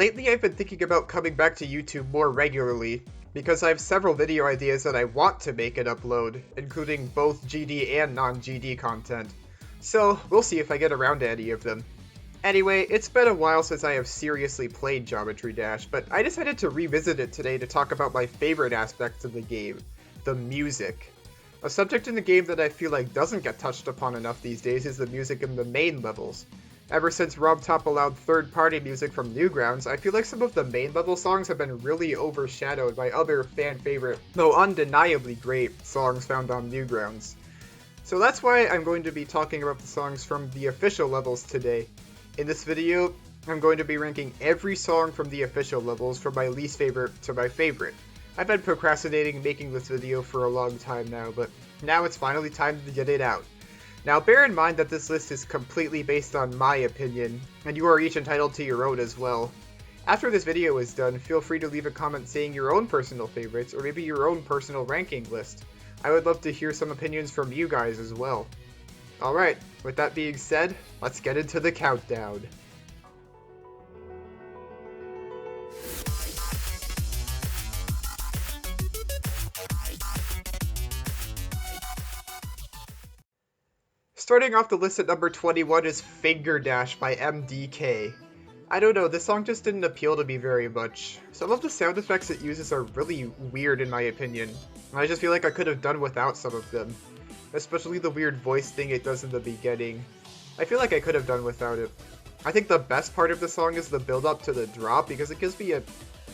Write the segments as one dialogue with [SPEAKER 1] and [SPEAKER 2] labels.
[SPEAKER 1] Lately I've been thinking about coming back to YouTube more regularly, because I have several video ideas that I want to make and upload, including both GD and non-GD content. So, we'll see if I get around to any of them. Anyway, it's been a while since I have seriously played Geometry Dash, but I decided to revisit it today to talk about my favorite aspects of the game, the music. A subject in the game that I feel like doesn't get touched upon enough these days is the music in the main levels. Ever since RobTop allowed third-party music from Newgrounds, I feel like some of the main level songs have been really overshadowed by other fan-favorite, though undeniably great, songs found on Newgrounds. So that's why I'm going to be talking about the songs from the official levels today. In this video, I'm going to be ranking every song from the official levels from my least favorite to my favorite. I've been procrastinating making this video for a long time now, but now it's finally time to get it out. Now bear in mind that this list is completely based on my opinion, and you are each entitled to your own as well. After this video is done, feel free to leave a comment saying your own personal favorites, or maybe your own personal ranking list. I would love to hear some opinions from you guys as well. Alright, with that being said, let's get into the countdown. Starting off the list at number 21 is Finger Dash by MDK. I don't know, this song just didn't appeal to me very much. Some of the sound effects it uses are really weird in my opinion, and I just feel like I could have done without some of them. Especially the weird voice thing it does in the beginning. I feel like I could have done without it. I think the best part of the song is the build up to the drop, because it gives me a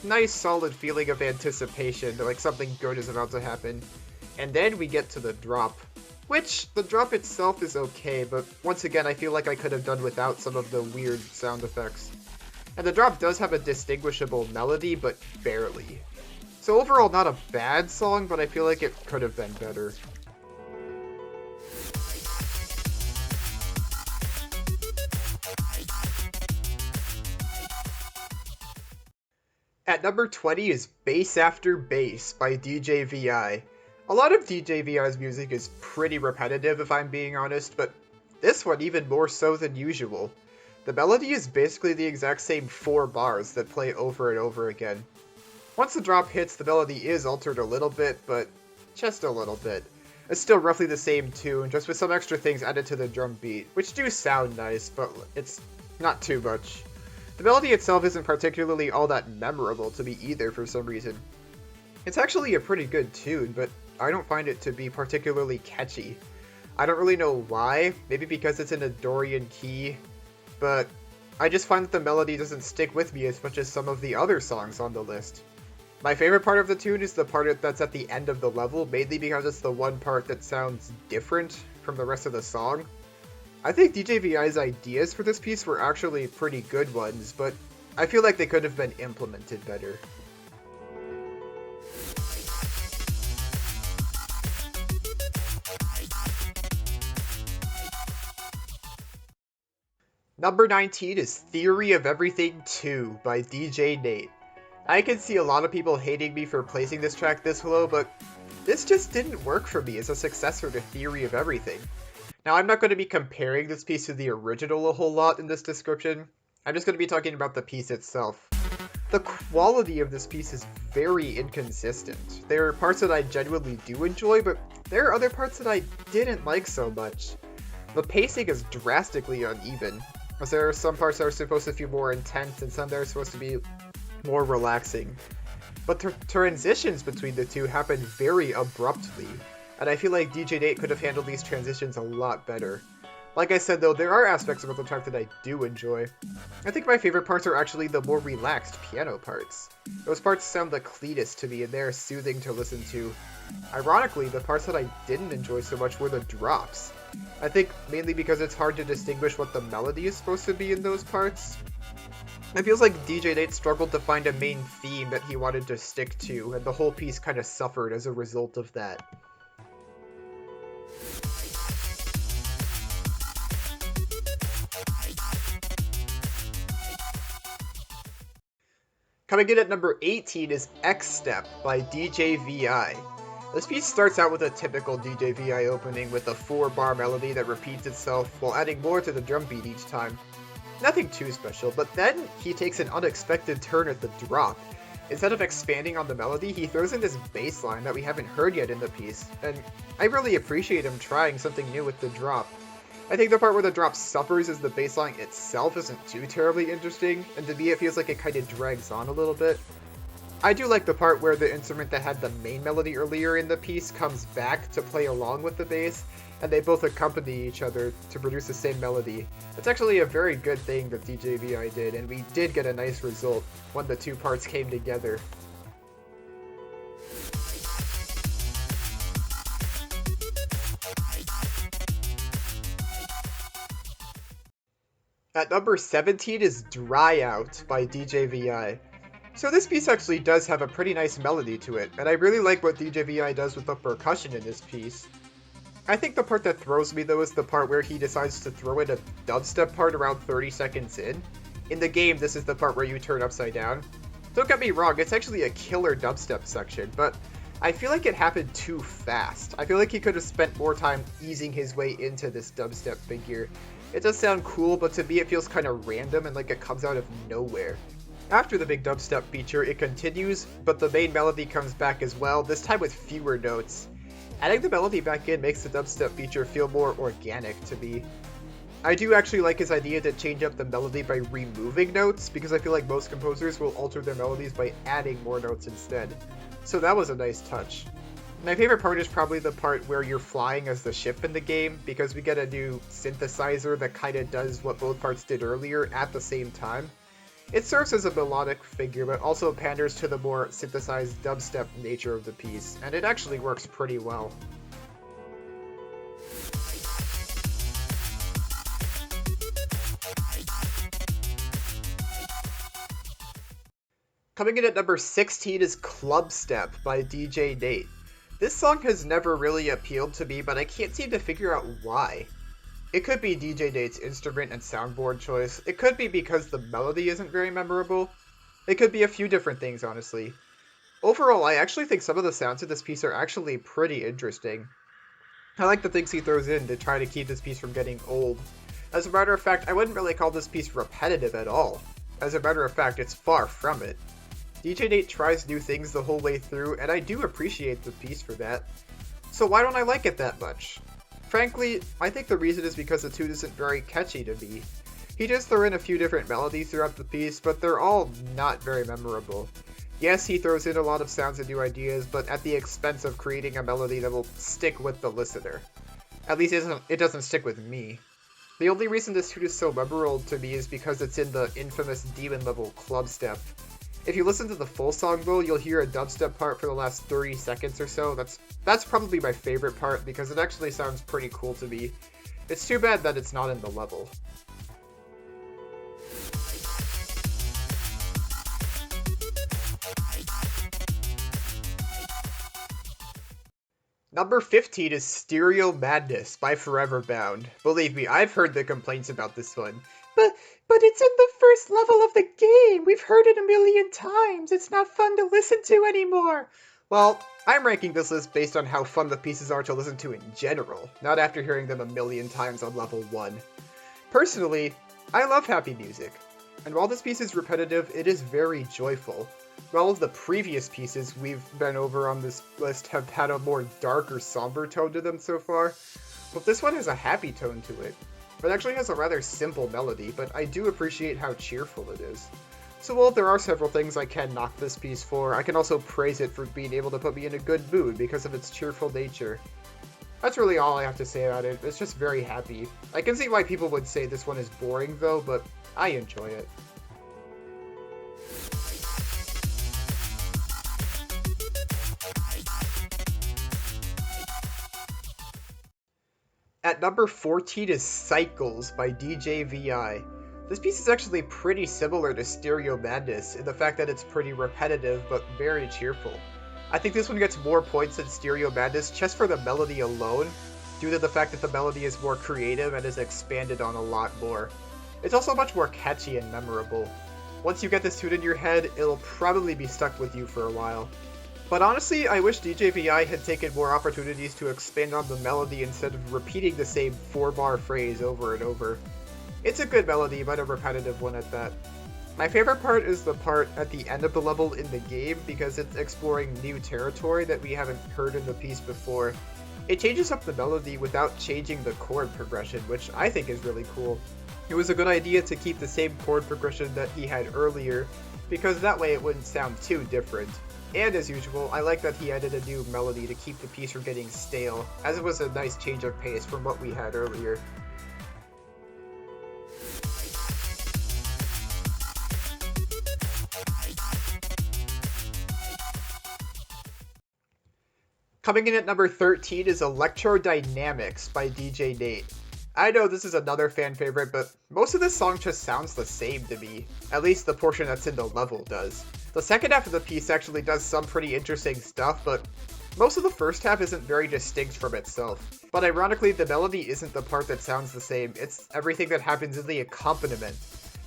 [SPEAKER 1] nice solid feeling of anticipation that like something good is about to happen. And then we get to the drop. Which, the drop itself is okay, but once again I feel like I could have done without some of the weird sound effects. And the drop does have a distinguishable melody, but barely. So overall not a bad song, but I feel like it could have been better. At number 20 is Bass After Bass by DJ VI. A lot of DJ VI's music is pretty repetitive if I'm being honest, but this one even more so than usual. The melody is basically the exact same 4 bars that play over and over again. Once the drop hits, the melody is altered a little bit, but just a little bit. It's still roughly the same tune, just with some extra things added to the drum beat, which do sound nice, but it's not too much. The melody itself isn't particularly all that memorable to me either for some reason. It's actually a pretty good tune, but I don't find it to be particularly catchy. I don't really know why, maybe because it's in a Dorian key, but I just find that the melody doesn't stick with me as much as some of the other songs on the list. My favorite part of the tune is the part that's at the end of the level, mainly because it's the one part that sounds different from the rest of the song. I think DJ VI's ideas for this piece were actually pretty good ones, but I feel like they could have been implemented better. Number 19 is Theory of Everything 2 by DJ Nate. I can see a lot of people hating me for placing this track this low, but this just didn't work for me as a successor to Theory of Everything. Now, I'm not going to be comparing this piece to the original a whole lot in this description. I'm just going to be talking about the piece itself. The quality of this piece is very inconsistent. There are parts that I genuinely do enjoy, but there are other parts that I didn't like so much. The pacing is drastically uneven, as there are some parts that are supposed to feel more intense and some that are supposed to be more relaxing. But the transitions between the two happen very abruptly, and I feel like DJ Nate could have handled these transitions a lot better. Like I said though, there are aspects about the track that I do enjoy. I think my favorite parts are actually the more relaxed piano parts. Those parts sound the cleanest to me and they're soothing to listen to. Ironically, the parts that I didn't enjoy so much were the drops. I think mainly because it's hard to distinguish what the melody is supposed to be in those parts. It feels like DJ Nate struggled to find a main theme that he wanted to stick to, and the whole piece kind of suffered as a result of that. Coming in at number 18 is X-Step by DJ VI. This piece starts out with a typical DJ VI opening with a 4-bar melody that repeats itself while adding more to the drum beat each time. Nothing too special, but then he takes an unexpected turn at the drop. Instead of expanding on the melody, he throws in this bass line that we haven't heard yet in the piece, and I really appreciate him trying something new with the drop. I think the part where the drop suffers is the bass line itself isn't too terribly interesting, and to me it feels like it kind of drags on a little bit. I do like the part where the instrument that had the main melody earlier in the piece comes back to play along with the bass, and they both accompany each other to produce the same melody. It's actually a very good thing that DJVI did, and we did get a nice result when the two parts came together. At number 17 is Dry Out by DJVI. So this piece actually does have a pretty nice melody to it, and I really like what DJVI does with the percussion in this piece. I think the part that throws me though is the part where he decides to throw in a dubstep part around 30 seconds in. In the game, this is the part where you turn upside down. Don't get me wrong, it's actually a killer dubstep section, but I feel like it happened too fast. I feel like he could have spent more time easing his way into this dubstep figure. It does sound cool, but to me it feels kind of random and like it comes out of nowhere. After the big dubstep feature, it continues, but the main melody comes back as well, this time with fewer notes. Adding the melody back in makes the dubstep feature feel more organic to me. I do actually like his idea to change up the melody by removing notes, because I feel like most composers will alter their melodies by adding more notes instead. So that was a nice touch. My favorite part is probably the part where you're flying as the ship in the game, because we get a new synthesizer that kind of does what both parts did earlier at the same time. It serves as a melodic figure, but also panders to the more synthesized dubstep nature of the piece, and it actually works pretty well. Coming in at number 16 is Club Step by DJ Nate. This song has never really appealed to me, but I can't seem to figure out why. It could be DJ Nate's instrument and soundboard choice. It could be because the melody isn't very memorable. It could be a few different things, honestly. Overall, I actually think some of the sounds of this piece are actually pretty interesting. I like the things he throws in to try to keep this piece from getting old. As a matter of fact, I wouldn't really call this piece repetitive at all. As a matter of fact, it's far from it. DJ Nate tries new things the whole way through, and I do appreciate the piece for that. So why don't I like it that much? Frankly, I think the reason is because the tune isn't very catchy to me. He does throw in a few different melodies throughout the piece, but they're all not very memorable. Yes, he throws in a lot of sounds and new ideas, but at the expense of creating a melody that will stick with the listener. At least it doesn't stick with me. The only reason this tune is so memorable to me is because it's in the infamous demon level club step. If you listen to the full song though, you'll hear a dubstep part for the last 30 seconds or so. That's probably my favorite part because it actually sounds pretty cool to me. It's too bad that it's not in the level. Number 15 is Stereo Madness by Forever Bound. Believe me, I've heard the complaints about this one. But it's in the first level of the game. We've heard it a million times. It's not fun to listen to anymore. Well, I'm ranking this list based on how fun the pieces are to listen to in general, not after hearing them a million times on level 1. Personally, I love happy music, and while this piece is repetitive, it is very joyful. All of the previous pieces we've been over on this list have had a more dark or somber tone to them so far, but this one has a happy tone to it. It actually has a rather simple melody, but I do appreciate how cheerful it is. So while there are several things I can knock this piece for, I can also praise it for being able to put me in a good mood because of its cheerful nature. That's really all I have to say about it. It's just very happy. I can see why people would say this one is boring though, but I enjoy it. At number 14 is Cycles by DJVI. This piece is actually pretty similar to Stereo Madness in the fact that it's pretty repetitive but very cheerful. I think this one gets more points than Stereo Madness just for the melody alone, due to the fact that the melody is more creative and is expanded on a lot more. It's also much more catchy and memorable. Once you get this tune in your head, it'll probably be stuck with you for a while. But honestly, I wish DJVI had taken more opportunities to expand on the melody instead of repeating the same 4-bar phrase over and over. It's a good melody, but a repetitive one at that. My favorite part is the part at the end of the level in the game because it's exploring new territory that we haven't heard in the piece before. It changes up the melody without changing the chord progression, which I think is really cool. It was a good idea to keep the same chord progression that he had earlier, because that way it wouldn't sound too different. And as usual, I like that he added a new melody to keep the piece from getting stale, as it was a nice change of pace from what we had earlier. Coming in at number 13 is Electrodynamics by DJ Nate. I know this is another fan favorite, but most of this song just sounds the same to me. At least the portion that's in the level does. The second half of the piece actually does some pretty interesting stuff, but most of the first half isn't very distinct from itself. But ironically, the melody isn't the part that sounds the same, it's everything that happens in the accompaniment.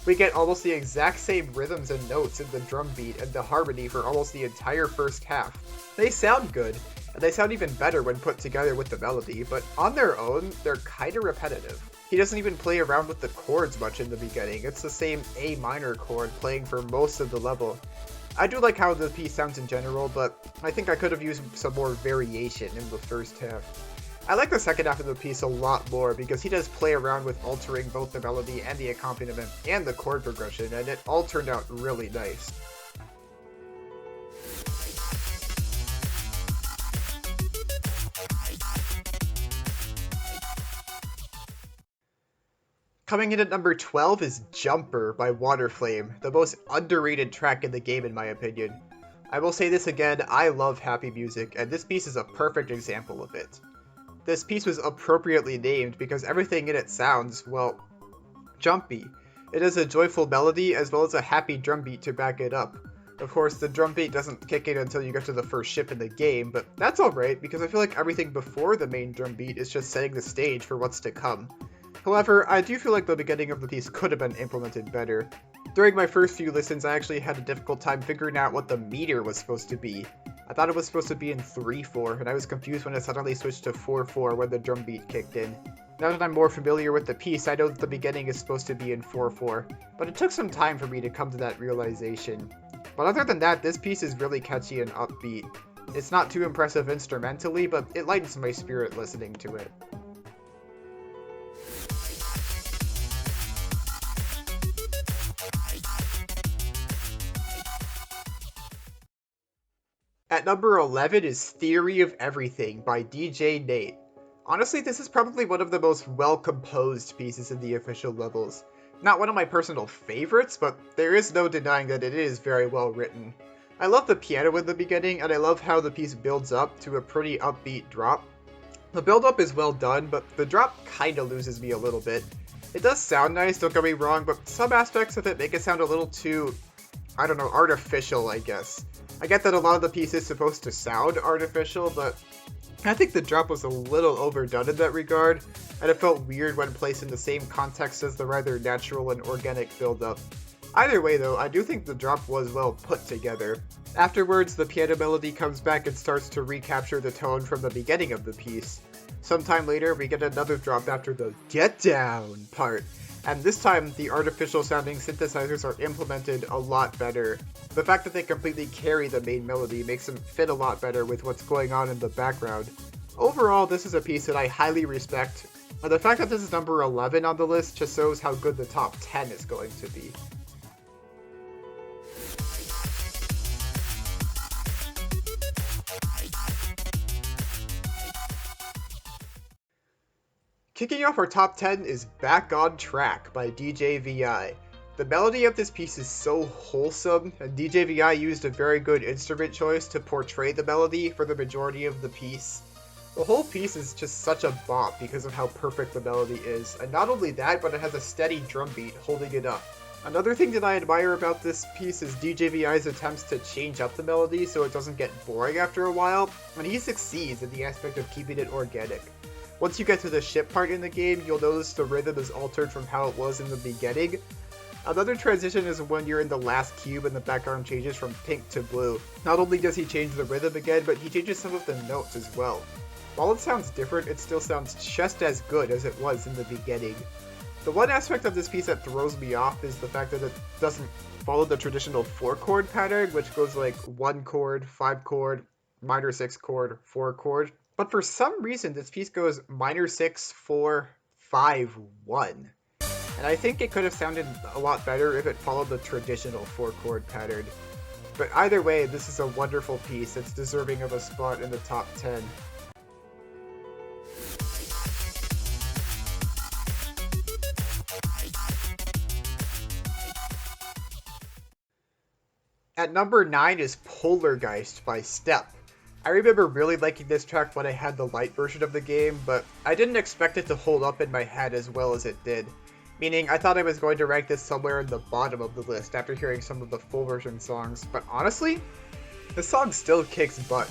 [SPEAKER 1] We get almost the exact same rhythms and notes in the drum beat and the harmony for almost the entire first half. They sound good, and they sound even better when put together with the melody, but on their own, they're kinda repetitive. He doesn't even play around with the chords much in the beginning, it's the same A minor chord playing for most of the level. I do like how the piece sounds in general, but I think I could have used some more variation in the first half. I like the second half of the piece a lot more because he does play around with altering both the melody and the accompaniment and the chord progression, and it all turned out really nice. Coming in at number 12 is Jumper by Waterflame, the most underrated track in the game in my opinion. I will say this again, I love happy music, and this piece is a perfect example of it. This piece was appropriately named because everything in it sounds, well, jumpy. It has a joyful melody as well as a happy drum beat to back it up. Of course, the drum beat doesn't kick in until you get to the first ship in the game, but that's alright because I feel like everything before the main drum beat is just setting the stage for what's to come. However, I do feel like the beginning of the piece could have been implemented better. During my first few listens, I actually had a difficult time figuring out what the meter was supposed to be. I thought it was supposed to be in 3/4, and I was confused when it suddenly switched to 4/4 when the drum beat kicked in. Now that I'm more familiar with the piece, I know that the beginning is supposed to be in 4/4, but it took some time for me to come to that realization. But other than that, this piece is really catchy and upbeat. It's not too impressive instrumentally, but it lightens my spirit listening to it. At number 11 is Theory of Everything by DJ Nate. Honestly, this is probably one of the most well-composed pieces in the official levels. Not one of my personal favorites, but there is no denying that it is very well written. I love the piano in the beginning, and I love how the piece builds up to a pretty upbeat drop. The build-up is well done, but the drop kinda loses me a little bit. It does sound nice, don't get me wrong, but some aspects of it make it sound a little too, I don't know, artificial, I guess. I get that a lot of the piece is supposed to sound artificial, but I think the drop was a little overdone in that regard, and it felt weird when placed in the same context as the rather natural and organic build-up. Either way though, I do think the drop was well put together. Afterwards, the piano melody comes back and starts to recapture the tone from the beginning of the piece. Sometime later, we get another drop after the "get down" part, and this time the artificial sounding synthesizers are implemented a lot better. The fact that they completely carry the main melody makes them fit a lot better with what's going on in the background. Overall, this is a piece that I highly respect, and the fact that this is number 11 on the list just shows how good the top 10 is going to be. Kicking off our top 10 is Back on Track by DJ VI. The melody of this piece is so wholesome, and DJ VI used a very good instrument choice to portray the melody for the majority of the piece. The whole piece is just such a bop because of how perfect the melody is, and not only that, but it has a steady drum beat holding it up. Another thing that I admire about this piece is DJ VI's attempts to change up the melody so it doesn't get boring after a while, and he succeeds in the aspect of keeping it organic. Once you get to the ship part in the game, you'll notice the rhythm is altered from how it was in the beginning. Another transition is when you're in the last cube and the background changes from pink to blue. Not only does he change the rhythm again, but he changes some of the notes as well. While it sounds different, it still sounds just as good as it was in the beginning. The one aspect of this piece that throws me off is the fact that it doesn't follow the traditional 4-chord pattern, which goes like 1 chord, 5 chord, minor 6 chord, 4 chord. But for some reason, this piece goes minor 6, 4, 5, 1. And I think it could have sounded a lot better if it followed the traditional 4-chord pattern. But either way, this is a wonderful piece that's deserving of a spot in the top 10. At number 9 is Polargeist by Step. I remember really liking this track when I had the light version of the game, but I didn't expect it to hold up in my head as well as it did. Meaning, I thought I was going to rank this somewhere in the bottom of the list after hearing some of the full version songs, but honestly, the song still kicks butt.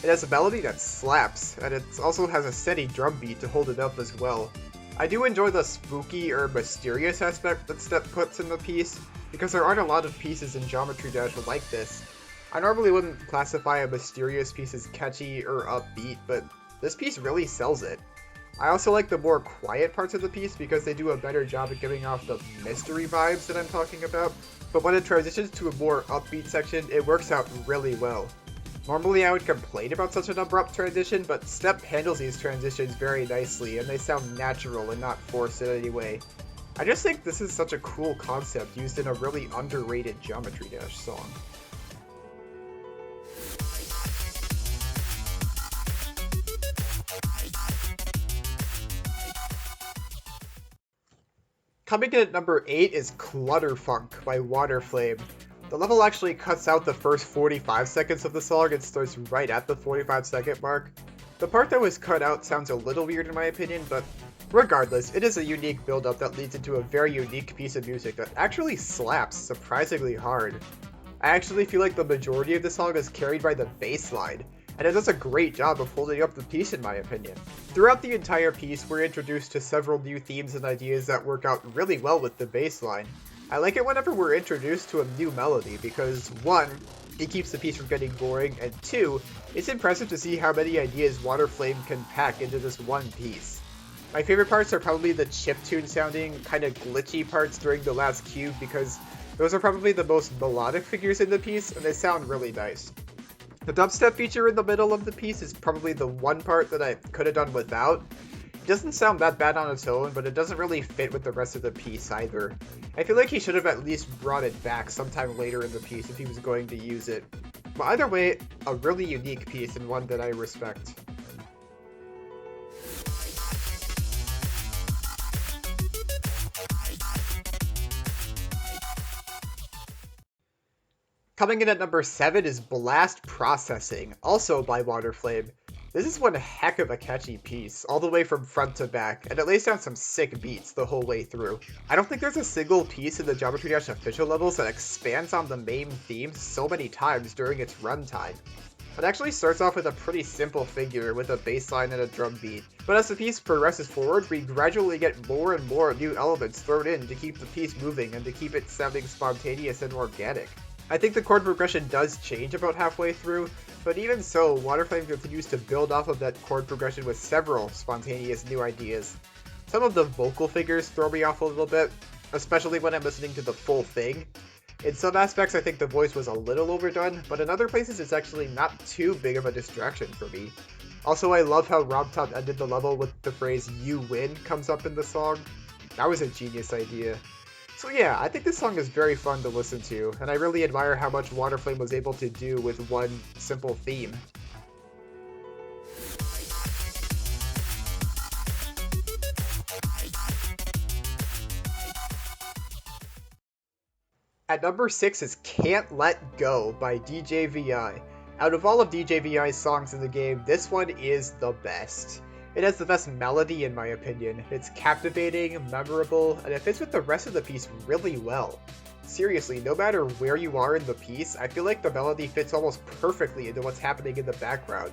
[SPEAKER 1] It has a melody that slaps, and it also has a steady drum beat to hold it up as well. I do enjoy the spooky or mysterious aspect that Step puts in the piece, because there aren't a lot of pieces in Geometry Dash like this. I normally wouldn't classify a mysterious piece as catchy or upbeat, but this piece really sells it. I also like the more quiet parts of the piece because they do a better job at giving off the mystery vibes that I'm talking about, but when it transitions to a more upbeat section, it works out really well. Normally I would complain about such an abrupt transition, but Step handles these transitions very nicely, and they sound natural and not forced in any way. I just think this is such a cool concept used in a really underrated Geometry Dash song. Coming in at number 8 is Clutterfunk by Waterflame. The level actually cuts out the first 45 seconds of the song and starts right at the 45-second mark. The part that was cut out sounds a little weird in my opinion, but regardless, it is a unique build-up that leads into a very unique piece of music that actually slaps surprisingly hard. I actually feel like the majority of the song is carried by the bass line, and it does a great job of holding up the piece in my opinion. Throughout the entire piece, we're introduced to several new themes and ideas that work out really well with the bass line. I like it whenever we're introduced to a new melody because 1, it keeps the piece from getting boring, and 2, it's impressive to see how many ideas Waterflame can pack into this one piece. My favorite parts are probably the chiptune sounding, kind of glitchy parts during the last cube because those are probably the most melodic figures in the piece and they sound really nice. The dubstep feature in the middle of the piece is probably the one part that I could have done without. It doesn't sound that bad on its own, but it doesn't really fit with the rest of the piece either. I feel like he should have at least brought it back sometime later in the piece if he was going to use it. But either way, a really unique piece and one that I respect. Coming in at number 7 is Blast Processing, also by Waterflame. This is one heck of a catchy piece, all the way from front to back, and it lays down some sick beats the whole way through. I don't think there's a single piece in the Geometry Dash official levels that expands on the main theme so many times during its runtime. It actually starts off with a pretty simple figure with a bass line and a drum beat, but as the piece progresses forward, we gradually get more and more new elements thrown in to keep the piece moving and to keep it sounding spontaneous and organic. I think the chord progression does change about halfway through, but even so, Waterflame continues to build off of that chord progression with several spontaneous new ideas. Some of the vocal figures throw me off a little bit, especially when I'm listening to the full thing. In some aspects, I think the voice was a little overdone, but in other places it's actually not too big of a distraction for me. Also, I love how RobTop ended the level with the phrase "you win" comes up in the song. That was a genius idea. So yeah, I think this song is very fun to listen to, and I really admire how much Waterflame was able to do with one simple theme. At number 6 is Can't Let Go by DJVI. Out of all of DJVI's songs in the game, this one is the best. It has the best melody in my opinion. It's captivating, memorable, and it fits with the rest of the piece really well. Seriously, no matter where you are in the piece, I feel like the melody fits almost perfectly into what's happening in the background.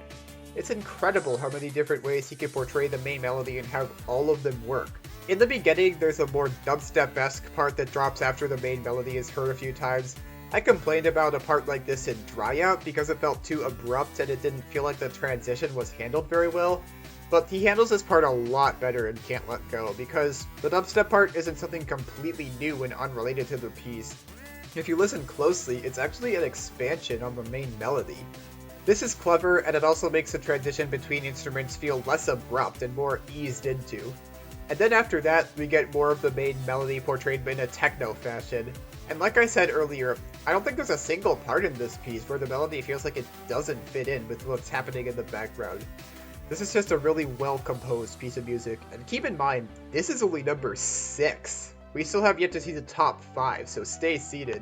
[SPEAKER 1] It's incredible how many different ways he can portray the main melody and have all of them work. In the beginning, there's a more dubstep-esque part that drops after the main melody is heard a few times, I complained about a part like this in Dryout because it felt too abrupt and it didn't feel like the transition was handled very well, but he handles this part a lot better in Can't Let Go because the dubstep part isn't something completely new and unrelated to the piece. If you listen closely, it's actually an expansion on the main melody. This is clever, and it also makes the transition between instruments feel less abrupt and more eased into. And then after that, we get more of the main melody portrayed in a techno fashion. And like I said earlier, I don't think there's a single part in this piece where the melody feels like it doesn't fit in with what's happening in the background. This is just a really well-composed piece of music, and keep in mind, this is only number 6. We still have yet to see the top 5, so stay seated.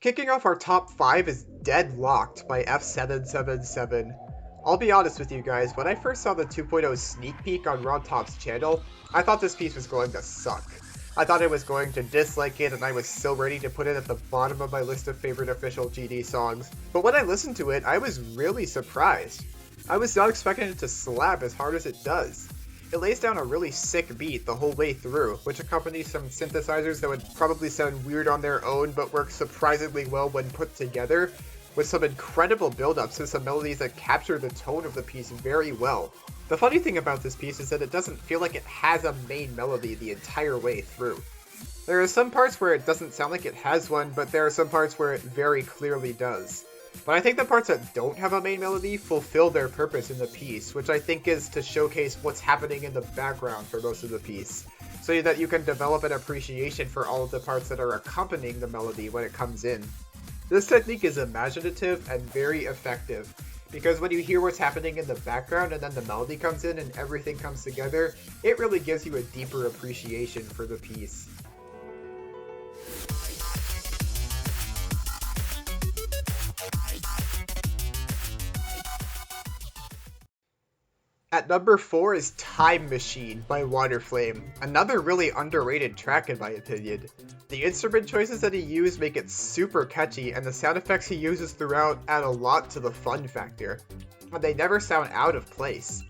[SPEAKER 1] Kicking off our top 5 is Deadlocked by F777. I'll be honest with you guys, when I first saw the 2.0 sneak peek on RodTop's channel, I thought this piece was going to suck. I thought I was going to dislike it, and I was so ready to put it at the bottom of my list of favorite official GD songs. But when I listened to it, I was really surprised. I was not expecting it to slap as hard as it does. It lays down a really sick beat the whole way through, which accompanies some synthesizers that would probably sound weird on their own but work surprisingly well when put together, with some incredible build-ups to some melodies that capture the tone of the piece very well. The funny thing about this piece is that it doesn't feel like it has a main melody the entire way through. There are some parts where it doesn't sound like it has one, but there are some parts where it very clearly does. But I think the parts that don't have a main melody fulfill their purpose in the piece, which I think is to showcase what's happening in the background for most of the piece, so that you can develop an appreciation for all of the parts that are accompanying the melody when it comes in. This technique is imaginative and very effective, because when you hear what's happening in the background and then the melody comes in and everything comes together, it really gives you a deeper appreciation for the piece. At number 4 is Time Machine by Waterflame, another really underrated track in my opinion. The instrument choices that he used make it super catchy, and the sound effects he uses throughout add a lot to the fun factor, and they never sound out of place.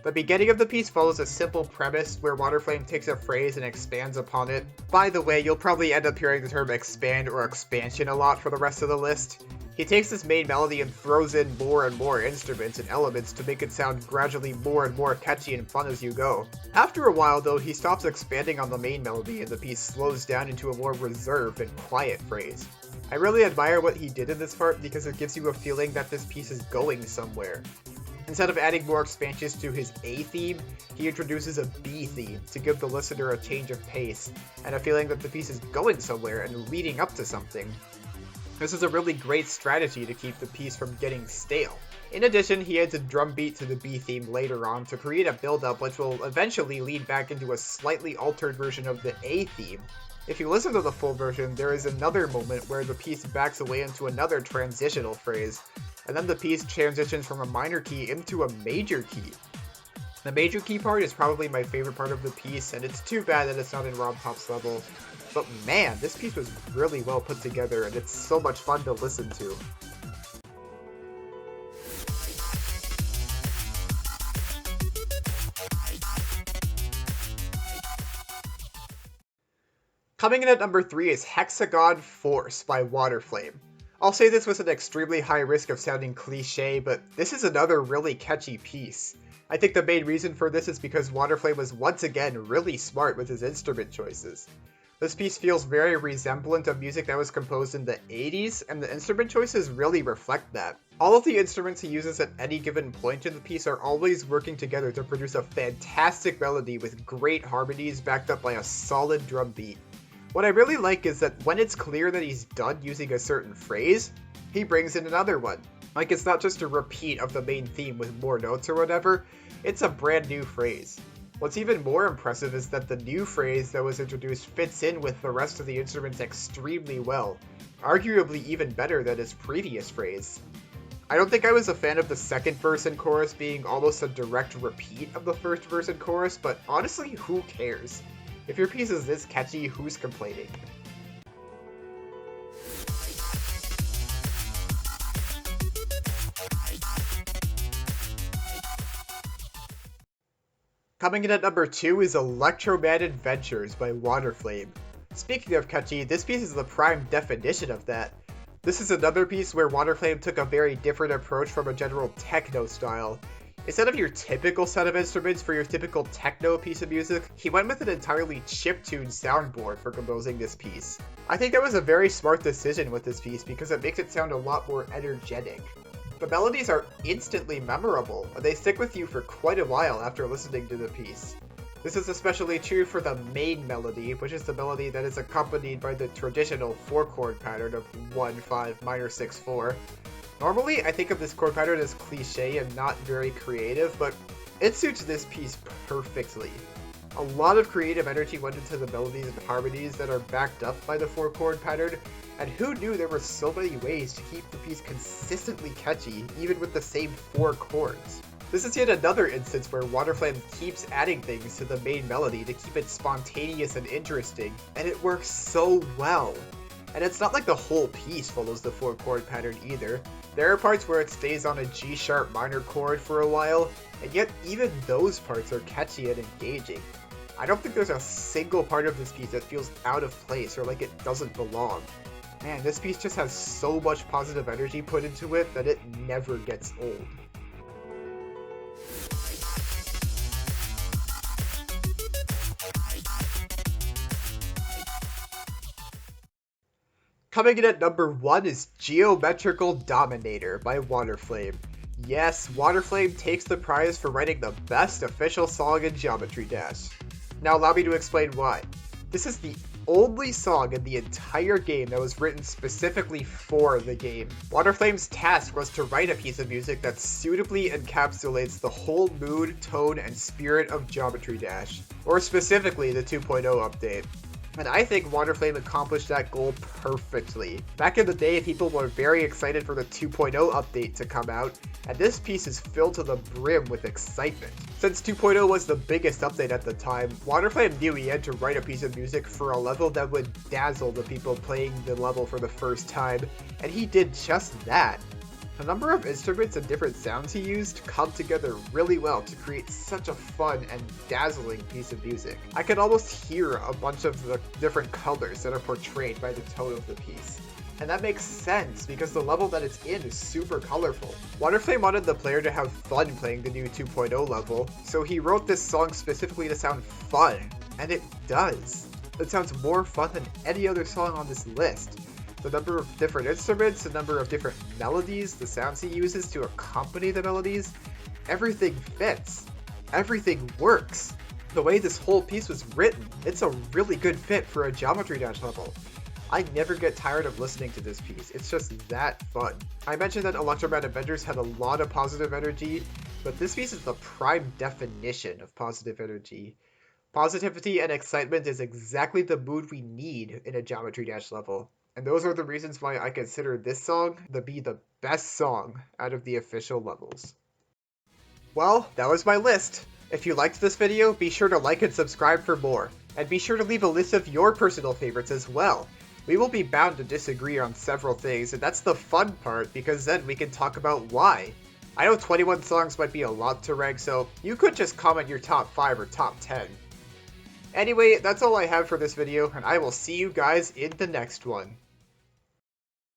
[SPEAKER 1] The beginning of the piece follows a simple premise where Waterflame takes a phrase and expands upon it. By the way, you'll probably end up hearing the term expand or expansion a lot for the rest of the list. He takes this main melody and throws in more and more instruments and elements to make it sound gradually more and more catchy and fun as you go. After a while though, he stops expanding on the main melody and the piece slows down into a more reserved and quiet phrase. I really admire what he did in this part because it gives you a feeling that this piece is going somewhere. Instead of adding more expansions to his A theme, he introduces a B theme to give the listener a change of pace and a feeling that the piece is going somewhere and leading up to something. This is a really great strategy to keep the piece from getting stale. In addition, he adds a drum beat to the B theme later on to create a build-up which will eventually lead back into a slightly altered version of the A theme. If you listen to the full version, there is another moment where the piece backs away into another transitional phrase, and then the piece transitions from a minor key into a major key. The major key part is probably my favorite part of the piece, and it's too bad that it's not in RodTop's level. But man, this piece was really well put together, and it's so much fun to listen to. Coming in at number 3 is Hexagon Force by Waterflame. I'll say this was an extremely high risk of sounding cliche, but this is another really catchy piece. I think the main reason for this is because Waterflame was once again really smart with his instrument choices. This piece feels very resemblant of music that was composed in the 80s, and the instrument choices really reflect that. All of the instruments he uses at any given point in the piece are always working together to produce a fantastic melody with great harmonies backed up by a solid drum beat. What I really like is that when it's clear that he's done using a certain phrase, he brings in another one. Like, it's not just a repeat of the main theme with more notes or whatever, it's a brand new phrase. What's even more impressive is that the new phrase that was introduced fits in with the rest of the instruments extremely well, arguably even better than his previous phrase. I don't think I was a fan of the second verse and chorus being almost a direct repeat of the first verse and chorus, but honestly, who cares? If your piece is this catchy, who's complaining? Coming in at number 2 is Electroman Adventures by Waterflame. Speaking of catchy, this piece is the prime definition of that. This is another piece where Waterflame took a very different approach from a general techno style. Instead of your typical set of instruments for your typical techno piece of music, he went with an entirely chiptune soundboard for composing this piece. I think that was a very smart decision with this piece because it makes it sound a lot more energetic. The melodies are instantly memorable, and they stick with you for quite a while after listening to the piece. This is especially true for the main melody, which is the melody that is accompanied by the traditional 4-chord pattern of 1-5 minor 6-4. Normally, I think of this chord pattern as cliché and not very creative, but it suits this piece perfectly. A lot of creative energy went into the melodies and harmonies that are backed up by the 4-chord pattern, and who knew there were so many ways to keep the piece consistently catchy, even with the same 4 chords. This is yet another instance where Waterflame keeps adding things to the main melody to keep it spontaneous and interesting, and it works so well. And it's not like the whole piece follows the 4-chord pattern either. There are parts where it stays on a G-sharp minor chord for a while, and yet even those parts are catchy and engaging. I don't think there's a single part of this piece that feels out of place or like it doesn't belong. Man, this piece just has so much positive energy put into it that it never gets old. Coming in at number 1 is Geometrical Dominator by Waterflame. Yes, Waterflame takes the prize for writing the best official song in Geometry Dash. Now allow me to explain why. This is the only song in the entire game that was written specifically for the game. Waterflame's task was to write a piece of music that suitably encapsulates the whole mood, tone, and spirit of Geometry Dash, or specifically the 2.0 update. And I think Waterflame accomplished that goal perfectly. Back in the day, people were very excited for the 2.0 update to come out, and this piece is filled to the brim with excitement. Since 2.0 was the biggest update at the time, Waterflame knew he had to write a piece of music for a level that would dazzle the people playing the level for the first time, and he did just that. The number of instruments and different sounds he used come together really well to create such a fun and dazzling piece of music. I can almost hear a bunch of the different colors that are portrayed by the tone of the piece. And that makes sense because the level that it's in is super colorful. Waterflame wanted the player to have fun playing the new 2.0 level, so he wrote this song specifically to sound fun, and it does. It sounds more fun than any other song on this list. The number of different instruments, the number of different melodies, the sounds he uses to accompany the melodies, everything fits. Everything works. The way this whole piece was written, it's a really good fit for a Geometry Dash level. I never get tired of listening to this piece, it's just that fun. I mentioned that Electroman Adventures had a lot of positive energy, but this piece is the prime definition of positive energy. Positivity and excitement is exactly the mood we need in a Geometry Dash level. And those are the reasons why I consider this song to be the best song out of the official levels. Well, that was my list. If you liked this video, be sure to like and subscribe for more. And be sure to leave a list of your personal favorites as well. We will be bound to disagree on several things, and that's the fun part because then we can talk about why. I know 21 songs might be a lot to rank, so you could just comment your top 5 or top 10. Anyway, that's all I have for this video, and I will see you guys in the next one.